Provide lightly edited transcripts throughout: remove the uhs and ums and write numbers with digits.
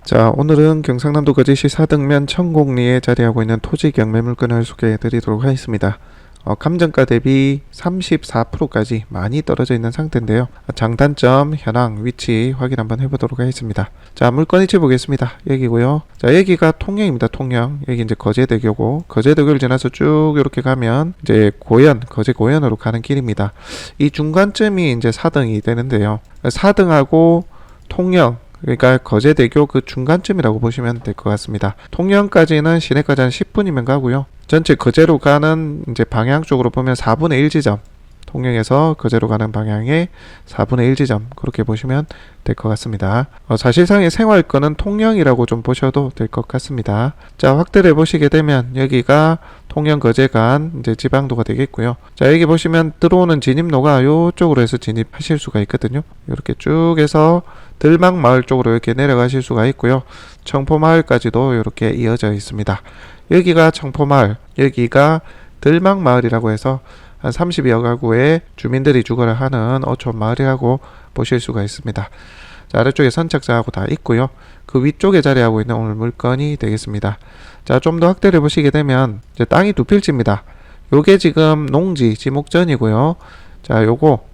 자, 오늘은 경상남도 거제시 사등면 청곡리에 자리하고 있는 토지 경매 물건을 소개해 드리도록 하겠습니다. 감정가 대비 34%까지 많이 떨어져 있는 상태인데요. 장단점, 현황, 위치 확인 한번 해보도록 하겠습니다. 자, 물건 위치 보겠습니다. 여기고요. 자, 여기가 통영입니다. 통영. 여기 이제 거제대교고, 거제대교를 지나서 쭉 이렇게 가면 이제 고현, 거제 고현으로 가는 길입니다. 이 중간쯤이 이제 사등이 되는데요. 사등하고 통영, 그러니까 거제대교 그 중간쯤이라고 보시면 될 것 같습니다. 통영까지는 시내까지 한 10분이면 가고요. 전체 거제로 가는 이제 방향 쪽으로 보면 4분의 1 지점, 통영에서 거제로 가는 방향의 4분의 1 지점, 그렇게 보시면 될 것 같습니다. 사실상의 생활권은 통영이라고 좀 보셔도 될 것 같습니다. 자, 확대를 해보시게 되면 여기가 통영 거제 간 이제 지방도가 되겠고요. 자, 여기 보시면 들어오는 진입로가 이쪽으로 해서 진입하실 수가 있거든요. 이렇게 쭉 해서 들막마을 쪽으로 이렇게 내려가실 수가 있고요. 청포마을까지도 이렇게 이어져 있습니다. 여기가 청포마을, 여기가 들막마을이라고 해서 한 30여 가구의 주민들이 주거를 하는 어촌 마을이라고 보실 수가 있습니다. 자, 아래쪽에 선착장하고 다 있고요. 그 위쪽에 자리하고 있는 오늘 물건이 되겠습니다. 자, 좀 더 확대를 보시게 되면 이제 땅이 두 필지입니다. 요게 지금 농지 지목전이고요. 자, 요거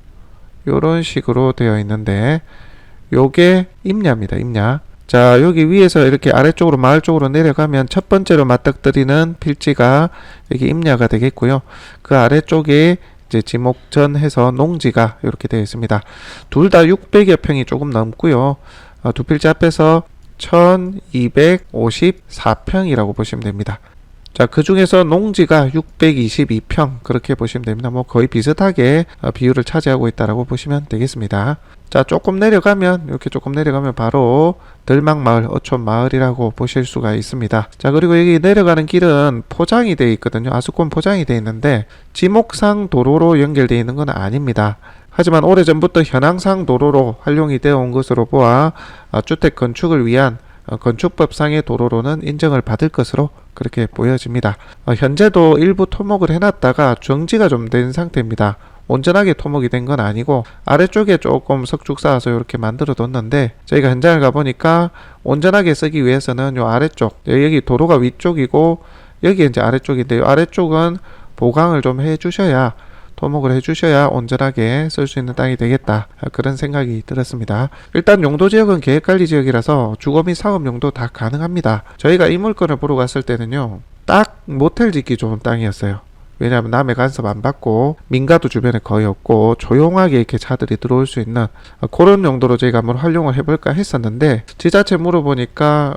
요런 식으로 되어 있는데 요게 임야입니다. 임야. 자, 여기 위에서 이렇게 아래쪽으로 마을 쪽으로 내려가면 첫 번째로 맞닥뜨리는 필지가 여기 임야가 되겠고요. 그 아래쪽에 이제 지목전 해서 농지가 이렇게 되어 있습니다. 둘 다 600여 평이 조금 넘고요. 두 필지 앞에서 1254평이라고 보시면 됩니다. 자, 그 중에서 농지가 622평 그렇게 보시면 됩니다. 뭐 거의 비슷하게 비율을 차지하고 있다라고 보시면 되겠습니다. 자, 조금 내려가면 이렇게 조금 내려가면 바로 들막마을, 어촌마을이라고 보실 수가 있습니다. 자, 그리고 여기 내려가는 길은 포장이 되어 있거든요. 아수권 포장이 되어 있는데 지목상 도로로 연결되어 있는 건 아닙니다. 하지만 오래전부터 현황상 도로로 활용이 되어 온 것으로 보아 주택 건축을 위한 건축법상의 도로로는 인정을 받을 것으로 그렇게 보여집니다. 현재도 일부 토목을 해놨다가 정지가 좀 된 상태입니다. 온전하게 토목이 된 건 아니고 아래쪽에 조금 석축 쌓아서 이렇게 만들어 뒀는데 저희가 현장을 가보니까 온전하게 쓰기 위해서는 요 아래쪽, 여기 도로가 위쪽이고 여기 이제 아래쪽인데 요 아래쪽은 보강을 좀 해주셔야, 토목을 해주셔야 온전하게 쓸 수 있는 땅이 되겠다, 그런 생각이 들었습니다. 일단 용도지역은 계획관리지역이라서 주거 및 사업용도 다 가능합니다. 저희가 이 물건을 보러 갔을 때는요, 딱 모텔 짓기 좋은 땅이었어요. 왜냐하면 남의 간섭 안 받고 민가도 주변에 거의 없고 조용하게 이렇게 차들이 들어올 수 있는 그런 용도로 저희가 한번 활용을 해볼까 했었는데 지자체 물어보니까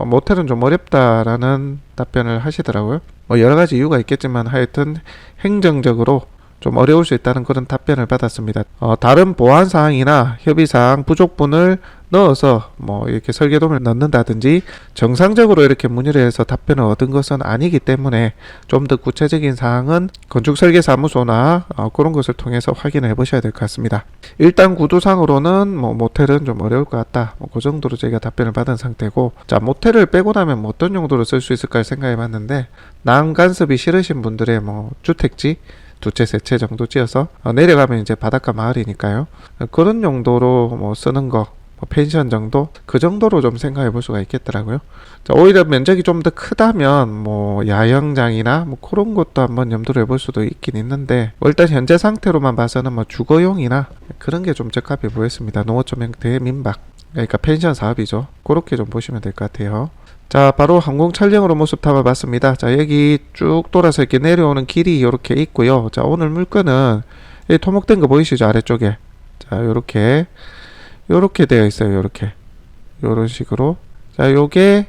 모텔은 좀 어렵다라는 답변을 하시더라고요. 여러 가지 이유가 있겠지만 하여튼 행정적으로 좀 어려울 수 있다는 그런 답변을 받았습니다. 다른 보안사항이나 협의사항 부족분을 넣어서 뭐 이렇게 설계도를 넣는다든지 정상적으로 이렇게 문의를 해서 답변을 얻은 것은 아니기 때문에 좀 더 구체적인 사항은 건축설계사무소나 그런 것을 통해서 확인을 해보셔야 될 것 같습니다. 일단 구도상으로는 뭐 모텔은 좀 어려울 것 같다, 그 정도로 저희가 답변을 받은 상태고, 자, 모텔을 빼고 나면 뭐 어떤 용도로 쓸 수 있을까 생각해 봤는데 난간섭이 싫으신 분들의 뭐 주택지 두 채, 세 채 정도 지어서 내려가면 이제 바닷가 마을이니까요. 그런 용도로 뭐 쓰는 거, 뭐 펜션 정도? 그 정도로 좀 생각해 볼 수가 있겠더라고요. 자, 오히려 면적이 좀 더 크다면 뭐 야영장이나 뭐 그런 것도 한번 염두를 해볼 수도 있긴 있는데 일단 현재 상태로만 봐서는 뭐 주거용이나 그런 게 좀 적합해 보였습니다. 농어촌 형태의 민박, 그러니까 펜션 사업이죠. 그렇게 좀 보시면 될 것 같아요. 자, 바로 항공 촬영으로 모습 담아봤습니다. 자, 여기 쭉 돌아서 이렇게 내려오는 길이 이렇게 있고요. 자, 오늘 물건은 이 토목된 거 보이시죠? 아래쪽에. 자, 요렇게 되어 있어요. 요런 식으로. 자, 요게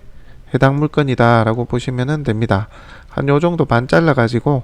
해당 물건이다 라고 보시면 됩니다. 한 요 정도 반 잘라 가지고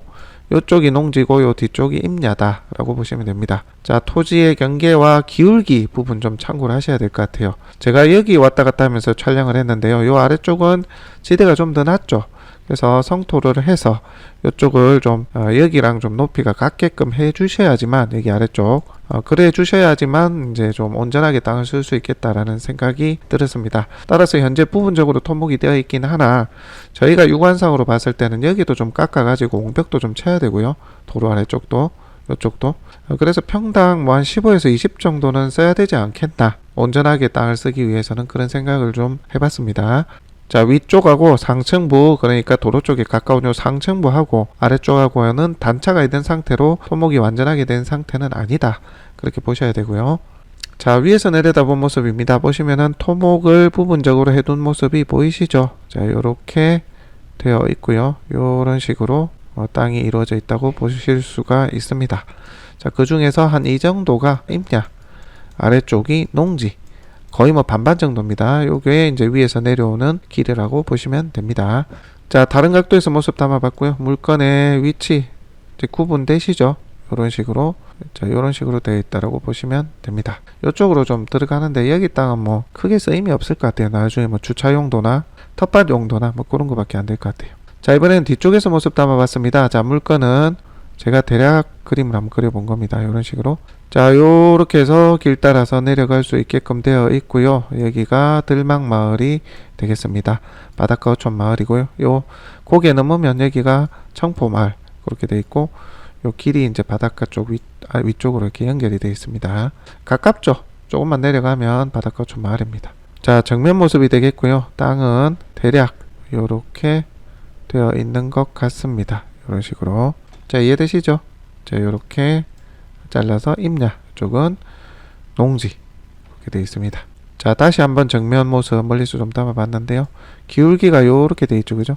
요쪽이 농지고 요 뒤쪽이 임야다 라고 보시면 됩니다. 자, 토지의 경계와 기울기 부분 좀 참고를 하셔야 될 것 같아요. 제가 여기 왔다 갔다 하면서 촬영을 했는데요, 요 아래쪽은 지대가 좀 더 낮죠. 그래서 성토를 해서 이쪽을 좀 여기랑 좀 높이가 같게끔 해 주셔야지만, 여기 아래쪽 그래 주셔야지만 이제 좀 온전하게 땅을 쓸 수 있겠다라는 생각이 들었습니다. 따라서 현재 부분적으로 토목이 되어 있긴 하나 저희가 육안상으로 봤을 때는 여기도 좀 깎아 가지고 옹벽도 좀 쳐야 되고요, 도로 아래쪽도 이쪽도. 그래서 평당 뭐 한 15에서 20 정도는 써야 되지 않겠나. 온전하게 땅을 쓰기 위해서는 그런 생각을 좀 해봤습니다. 자, 위쪽하고 상층부, 그러니까 도로 쪽에 가까운 요 상층부하고 아래쪽하고는 단차가 있는 상태로 토목이 완전하게 된 상태는 아니다, 그렇게 보셔야 되고요. 자, 위에서 내려다본 모습입니다. 보시면은 토목을 부분적으로 해둔 모습이 보이시죠? 자, 요렇게 되어 있고요. 요런 식으로 땅이 이루어져 있다고 보실 수가 있습니다. 자, 그 중에서 한 이 정도가 임야, 아래쪽이 농지, 거의 뭐 반반 정도입니다. 요게 이제 위에서 내려오는 길이라고 보시면 됩니다. 자, 다른 각도에서 모습 담아봤고요. 물건의 위치 이제 구분되시죠? 이런 식으로, 자, 이런 식으로 되어 있다라고 보시면 됩니다. 이쪽으로 좀 들어가는데 여기 땅은 뭐 크게 쓰임이 없을 것 같아요. 나중에 뭐 주차 용도나 텃밭 용도나 뭐 그런 거밖에 안 될 것 같아요. 자, 이번엔 뒤쪽에서 모습 담아봤습니다. 자, 물건은 제가 대략 그림을 한번 그려본 겁니다. 이런 식으로. 자, 요렇게 해서 길 따라서 내려갈 수 있게끔 되어 있고요. 여기가 들막 마을이 되겠습니다. 바닷가 어촌 마을이고요. 요 고개 넘으면 여기가 청포 마을 그렇게 되어 있고, 요 길이 이제 바닷가 쪽 위쪽으로 이렇게 연결이 되어 있습니다. 가깝죠? 조금만 내려가면 바닷가 어촌 마을입니다. 자, 정면 모습이 되겠고요. 땅은 대략 요렇게 되어 있는 것 같습니다. 이런 식으로. 자, 이해되시죠? 자, 요렇게 잘라서 임야 쪽은 농지 이렇게 되어 있습니다. 자, 다시 한번 정면 모습 멀리서 좀 담아봤는데요. 기울기가 요렇게 되어 있죠, 그죠?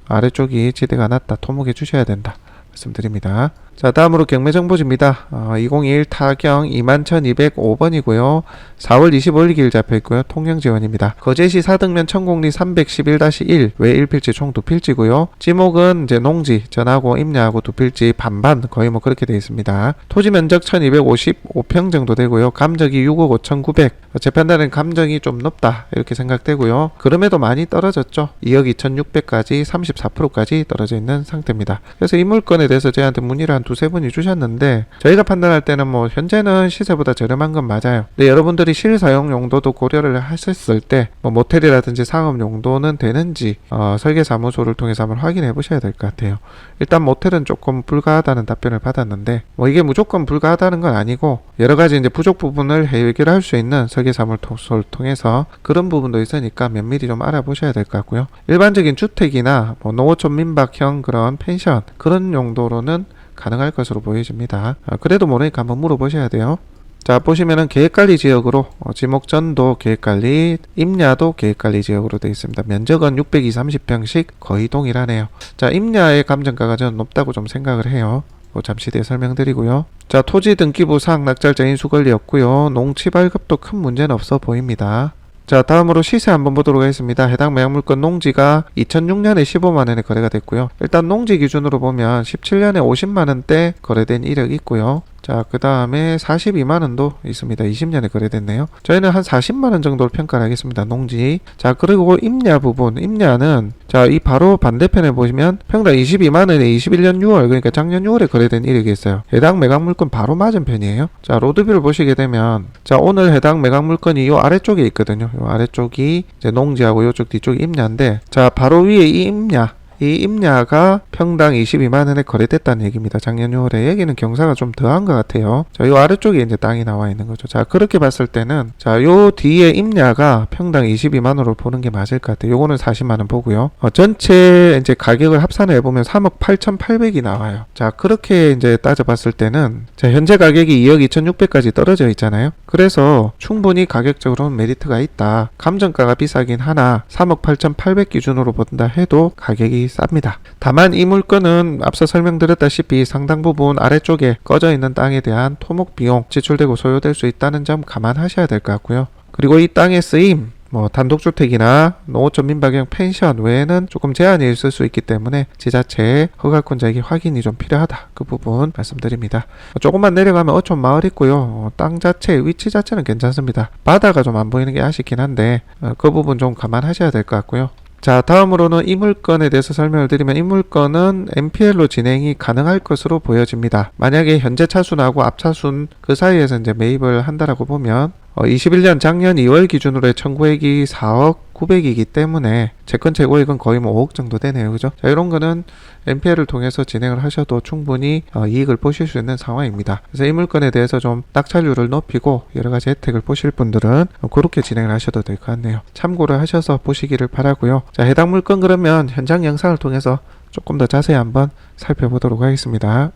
아래쪽이 지대가 낮다, 토목해 주셔야 된다 말씀드립니다. 자, 다음으로 경매정보지입니다. 2021 타경 21,205번이고요. 4월 25일 길 잡혀있고요. 통영지원입니다. 거제시 사등면 천공리 311-1 외 1필지 총 2필지고요. 지목은 이제 농지, 전하고 임야하고 2필지 반반 거의 뭐 그렇게 되어 있습니다. 토지 면적 1255평 정도 되고요. 감정이 6억 5,900. 재판단은 감정이 좀 높다 이렇게 생각되고요. 그럼에도 많이 떨어졌죠. 2억 2,600까지 34%까지 떨어져 있는 상태입니다. 그래서 이 물건에 대해서 저희한테 문의를 한 두세 분이 주셨는데, 저희가 판단할 때는 뭐 현재는 시세보다 저렴한 건 맞아요. 근데 여러분들이 실사용 용도도 고려를 하셨을 때 뭐 모텔이라든지 상업 용도는 되는지 설계사무소를 통해서 한번 확인해 보셔야 될 것 같아요. 일단 모텔은 조금 불가하다는 답변을 받았는데, 뭐 이게 무조건 불가하다는 건 아니고 여러 가지 이제 부족 부분을 해결할 수 있는 설계사무소를 통해서 그런 부분도 있으니까 면밀히 좀 알아보셔야 될 것 같고요. 일반적인 주택이나 뭐 농어촌 민박형 그런 펜션 그런 용도로는 가능할 것으로 보여집니다. 그래도 모르니까 한번 물어보셔야 돼요. 자, 보시면은 계획관리 지역으로 지목전도 계획관리, 임야도 계획관리 지역으로 되어 있습니다. 면적은 630평씩 거의 동일하네요. 자, 임야의 감정가가 저는 높다고 좀 생각을 해요. 잠시 뒤에 설명드리고요. 자, 토지 등기부상 낙찰자 인수 권리였고요. 농지 발급도 큰 문제는 없어 보입니다. 자, 다음으로 시세 한번 보도록 하겠습니다. 해당 매각물건 농지가 2006년에 15만원에 거래가 됐고요. 일단 농지 기준으로 보면 17년에 50만원대 거래된 이력이 있고요. 자, 그 다음에 42만원도 있습니다. 20년에 거래됐네요. 저희는 한 40만원 정도로 평가를 하겠습니다. 농지. 자, 그리고 임야 부분. 임야는 자, 이 바로 반대편에 보시면 평당 22만원에 21년 6월, 그러니까 작년 6월에 거래된 이력이 있어요. 해당 매각물건 바로 맞은편이에요. 자, 로드뷰를 보시게 되면, 자, 오늘 해당 매각물건이 요 아래쪽에 있거든요. 요 아래쪽이 이제 농지하고 요쪽 뒤쪽이 임야인데, 자, 바로 위에 이 임야, 이 임야가 평당 22만원에 거래됐다는 얘기입니다. 작년 6월에. 여기는 경사가 좀 더한 것 같아요. 자, 요 아래쪽에 이제 땅이 나와 있는 거죠. 자, 그렇게 봤을 때는, 자, 요 뒤에 임야가 평당 22만원으로 보는 게 맞을 것 같아요. 요거는 40만원 보고요. 전체 이제 가격을 합산을 해보면 3억 8,800이 나와요. 자, 그렇게 이제 따져봤을 때는, 자, 현재 가격이 2억 2,600까지 떨어져 있잖아요. 그래서 충분히 가격적으로는 메리트가 있다. 감정가가 비싸긴 하나 3억 8,800 기준으로 본다 해도 가격이 쌉니다. 다만 이 물건은 앞서 설명드렸다시피 상당 부분 아래쪽에 꺼져 있는 땅에 대한 토목 비용 지출되고 소요될 수 있다는 점 감안하셔야 될 것 같고요. 그리고 이 땅의 쓰임, 뭐 단독주택이나 농어촌 민박형 펜션 외에는 조금 제한이 있을 수 있기 때문에 지자체의 허가권자에게 확인이 좀 필요하다. 그 부분 말씀드립니다. 조금만 내려가면 어촌 마을 있고요. 땅 자체, 위치 자체는 괜찮습니다. 바다가 좀 안 보이는 게 아쉽긴 한데 그 부분 좀 감안하셔야 될 것 같고요. 자, 다음으로는 이 물건에 대해서 설명을 드리면, 이 물건은 MPL로 진행이 가능할 것으로 보여집니다. 만약에 현재 차순하고 앞차순 그 사이에서 이제 매입을 한다라고 보면 21년 작년 2월 기준으로의 청구액이 4억 900이기 때문에 채권 재고액은 거의 뭐 5억 정도 되네요. 그죠? 자, 이런 거는 NPL을 통해서 진행을 하셔도 충분히 이익을 보실 수 있는 상황입니다. 그래서 이 물건에 대해서 좀 낙찰률을 높이고 여러 가지 혜택을 보실 분들은 그렇게 진행을 하셔도 될 것 같네요. 참고를 하셔서 보시기를 바라고요. 자, 해당 물건 그러면 현장 영상을 통해서 조금 더 자세히 한번 살펴보도록 하겠습니다.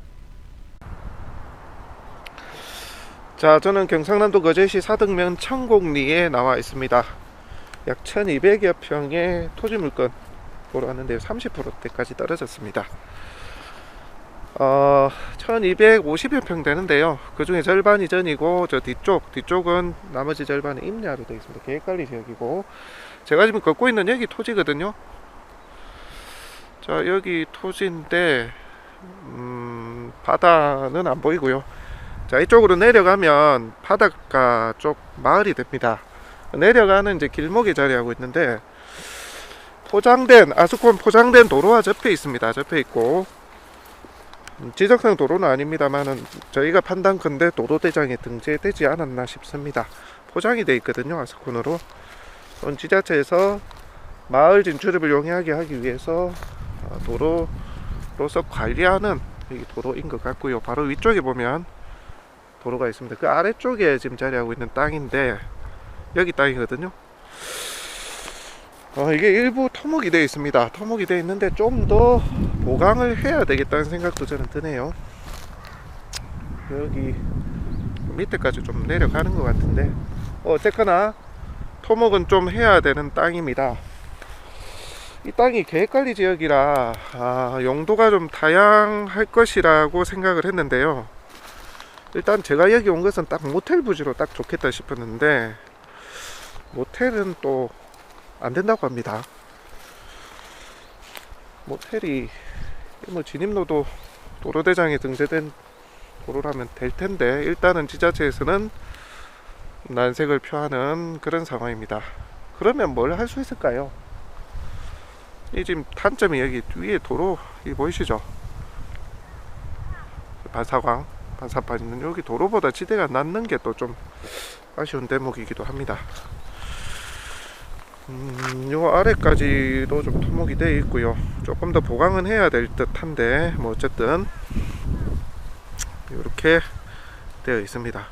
자, 저는 경상남도 거제시 사등면 청곡리에 나와 있습니다. 약 1200여 평의 토지 물건 보러 왔는데요. 30%대까지 떨어졌습니다. 1250여 평 되는데요. 그 중에 절반이 전이고, 저 뒤쪽은 나머지 절반이 임야로 되어 있습니다. 계획관리 지역이고, 제가 지금 걷고 있는 여기 토지거든요. 자, 여기 토지인데, 바다는 안 보이고요. 자, 이쪽으로 내려가면 바닷가 쪽 마을이 됩니다. 내려가는 이제 길목에 자리하고 있는데, 아스콘 포장된 도로와 접해 있습니다. 접해 있고, 지적상 도로는 아닙니다만은 저희가 판단컨대 도로대장에 등재되지 않았나 싶습니다. 포장이 되어 있거든요. 아스콘으로. 지자체에서 마을 진출입을 용이하게 하기 위해서 도로로서 관리하는 도로인 것 같고요. 바로 위쪽에 보면 도로가 있습니다. 그 아래쪽에 지금 자리하고 있는 땅인데, 여기 땅이거든요. 이게 일부 토목이 되어 있습니다. 토목이 되어 있는데 좀 더 보강을 해야 되겠다는 생각도 저는 드네요. 여기 밑에까지 좀 내려가는 것 같은데, 어쨌거나 토목은 좀 해야 되는 땅입니다. 이 땅이 계획관리 지역이라 용도가 좀 다양할 것이라고 생각을 했는데요. 일단 제가 여기 온 것은 딱 모텔 부지로 딱 좋겠다 싶었는데, 모텔은 또 안 된다고 합니다. 모텔이 뭐 진입로도 도로대장에 등재된 도로라면 될 텐데, 일단은 지자체에서는 난색을 표하는 그런 상황입니다. 그러면 뭘 할 수 있을까요? 이 지금 단점이 여기 위에 도로 이 보이시죠? 반사판 있는 여기 도로보다 지대가 낮는 게 또 좀 아쉬운 대목이기도 합니다. 요 아래까지도 좀 토목이 되어 있고요. 조금 더 보강은 해야 될 듯한데, 뭐 어쨌든 이렇게 되어 있습니다.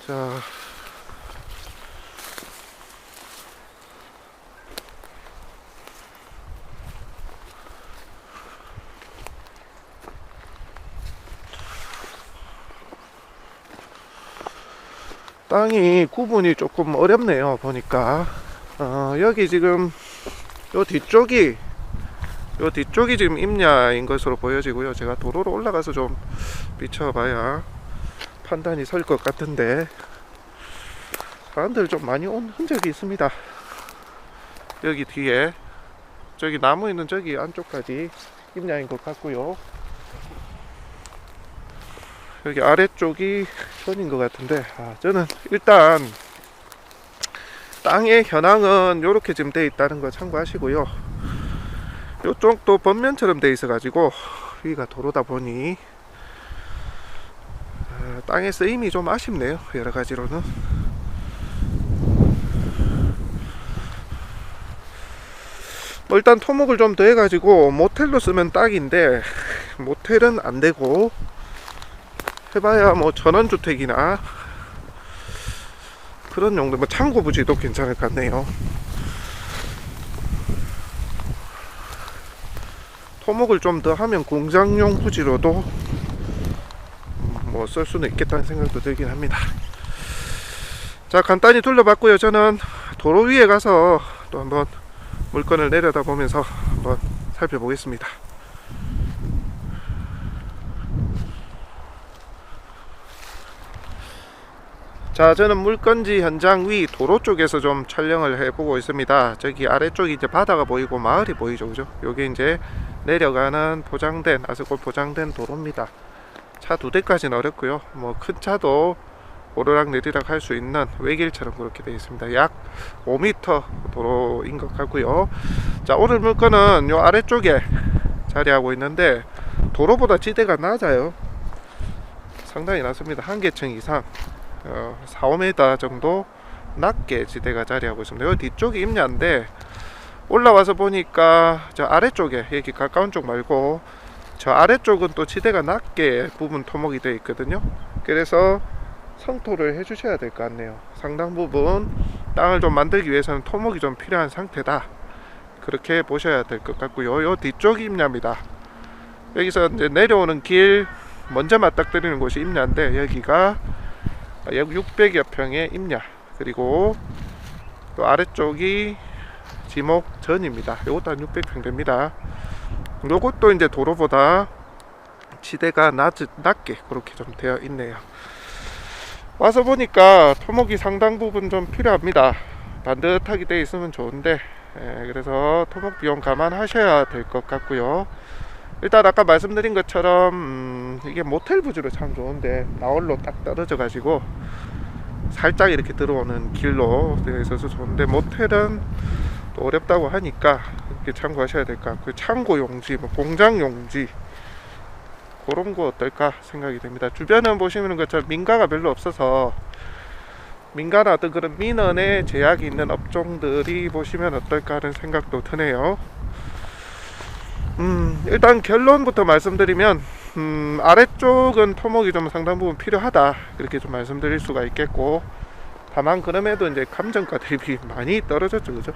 자, 땅이 구분이 조금 어렵네요. 보니까 여기 지금 요 뒤쪽이 지금 임야인 것으로 보여지고요. 제가 도로로 올라가서 좀 비춰봐야 판단이 설 것 같은데, 사람들 좀 많이 온 흔적이 있습니다. 여기 뒤에 저기 나무 있는 저기 안쪽까지 임야인 것 같고요. 여기 아래쪽이 현인 것 같은데, 저는 일단 땅의 현황은 이렇게 지금 되어 있다는 거 참고하시고요. 이쪽도 번면처럼 되어 있어 가지고 위가 도로다 보니 땅의 쓰임이 좀 아쉽네요. 여러 가지로는. 일단 토목을 좀 더 해가지고 모텔로 쓰면 딱인데, 모텔은 안 되고 해봐야 뭐 전원주택이나 그런 용도, 뭐 창고 부지도 괜찮을 것 같네요. 토목을 좀 더 하면 공장용 부지로도 뭐 쓸 수는 있겠다는 생각도 들긴 합니다. 자, 간단히 둘러봤고요. 저는 도로 위에 가서 또 한번 물건을 내려다보면서 한번 살펴보겠습니다. 자, 저는 물건지 현장 위 도로 쪽에서 좀 촬영을 해보고 있습니다. 저기 아래쪽이 이제 바다가 보이고 마을이 보이죠, 그죠? 요게 이제 내려가는 아스콘 포장된 도로입니다. 차 2대까지는 어렵고요. 뭐 큰 차도 오르락 내리락 할 수 있는 외길처럼 그렇게 되어 있습니다. 약 5m 도로인 것 같고요. 자, 오늘 물건은 요 아래쪽에 자리하고 있는데, 도로보다 지대가 낮아요. 상당히 낮습니다. 한 개층 이상 4, 5m 정도 낮게 지대가 자리하고 있습니다. 이 뒤쪽이 임야인데 올라와서 보니까 저 아래쪽에 여기 가까운 쪽 말고 저 아래쪽은 또 지대가 낮게 부분 토목이 되어 있거든요. 그래서 성토를 해 주셔야 될 것 같네요. 상당 부분 땅을 좀 만들기 위해서는 토목이 좀 필요한 상태다, 그렇게 보셔야 될 것 같고요. 요 뒤쪽이 임야입니다. 여기서 이제 내려오는 길 먼저 맞닥뜨리는 곳이 임야인데 여기가 약 600여 평의 임야, 그리고 또 아래쪽이 지목전입니다. 이것도 한 600평 됩니다. 요것도 이제 도로보다 지대가 낮게 그렇게 좀 되어 있네요. 와서 보니까 토목이 상당 부분 좀 필요합니다. 반듯하게 되어 있으면 좋은데, 그래서 토목 비용 감안하셔야 될 것 같고요. 일단 아까 말씀드린 것처럼 이게 모텔 부지로 참 좋은데 나홀로 딱 떨어져 가지고 살짝 이렇게 들어오는 길로 되어 있어서 좋은데, 모텔은 또 어렵다고 하니까 이렇게 참고하셔야 될 것 같고요. 창고 용지, 뭐 공장 용지, 그런 거 어떨까 생각이 됩니다. 주변은 보시는 것처럼 민가가 별로 없어서 민가나 어떤 그런 민원에 제약이 있는 업종들이 보시면 어떨까 하는 생각도 드네요. 일단 결론부터 말씀드리면 아래쪽은 토목이 좀 상당 부분 필요하다, 그렇게 좀 말씀드릴 수가 있겠고, 다만 그럼에도 이제 감정가 대비 많이 떨어졌죠, 그죠?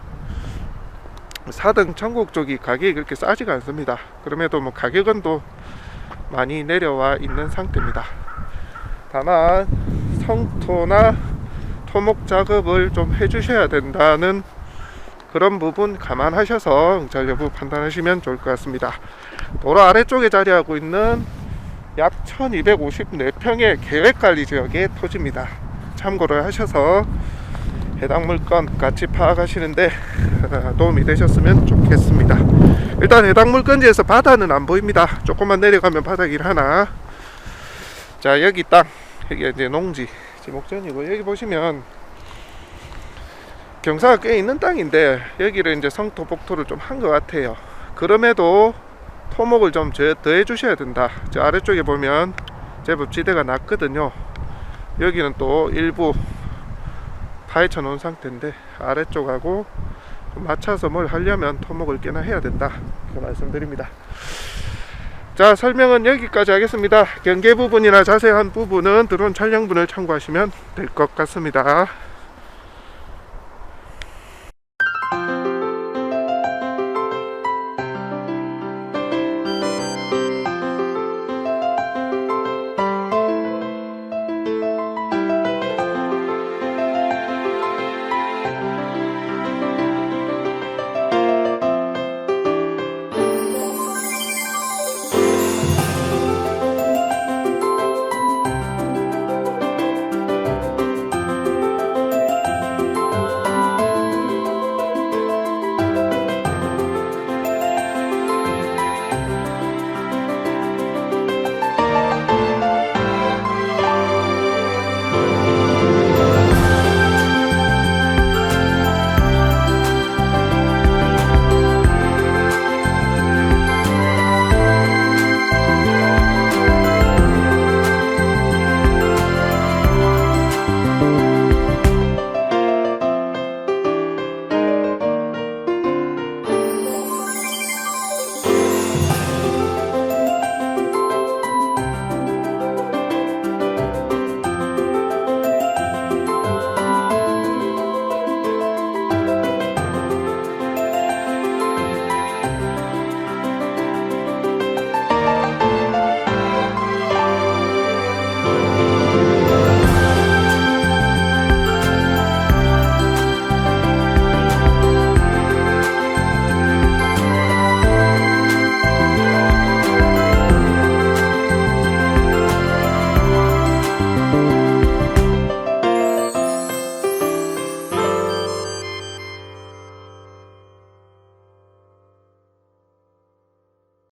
4등 천국 쪽이 가격이 그렇게 싸지가 않습니다. 그럼에도 뭐 가격은 또 많이 내려와 있는 상태입니다. 다만 성토나 토목 작업을 좀 해주셔야 된다는 그런 부분 감안하셔서 응찰 여부 판단하시면 좋을 것 같습니다. 도로 아래쪽에 자리하고 있는 약 1254평의 계획관리지역의 토지입니다. 참고를 하셔서 해당 물건 같이 파악하시는데 도움이 되셨으면 좋겠습니다. 일단 해당 물건지에서 바다는 안 보입니다. 조금만 내려가면 바다길 하나. 자, 여기 땅, 여기 이제 농지 지목전이고, 여기 보시면 경사가 꽤 있는 땅인데 여기를 이제 성토 복토를 좀 한 것 같아요. 그럼에도 토목을 좀 더 해주셔야 된다. 저 아래쪽에 보면 제법 지대가 낮거든요. 여기는 또 일부 파헤쳐 놓은 상태인데 아래쪽하고 좀 맞춰서 뭘 하려면 토목을 꽤나 해야 된다, 그 말씀드립니다. 자, 설명은 여기까지 하겠습니다. 경계 부분이나 자세한 부분은 드론 촬영분을 참고하시면 될 것 같습니다.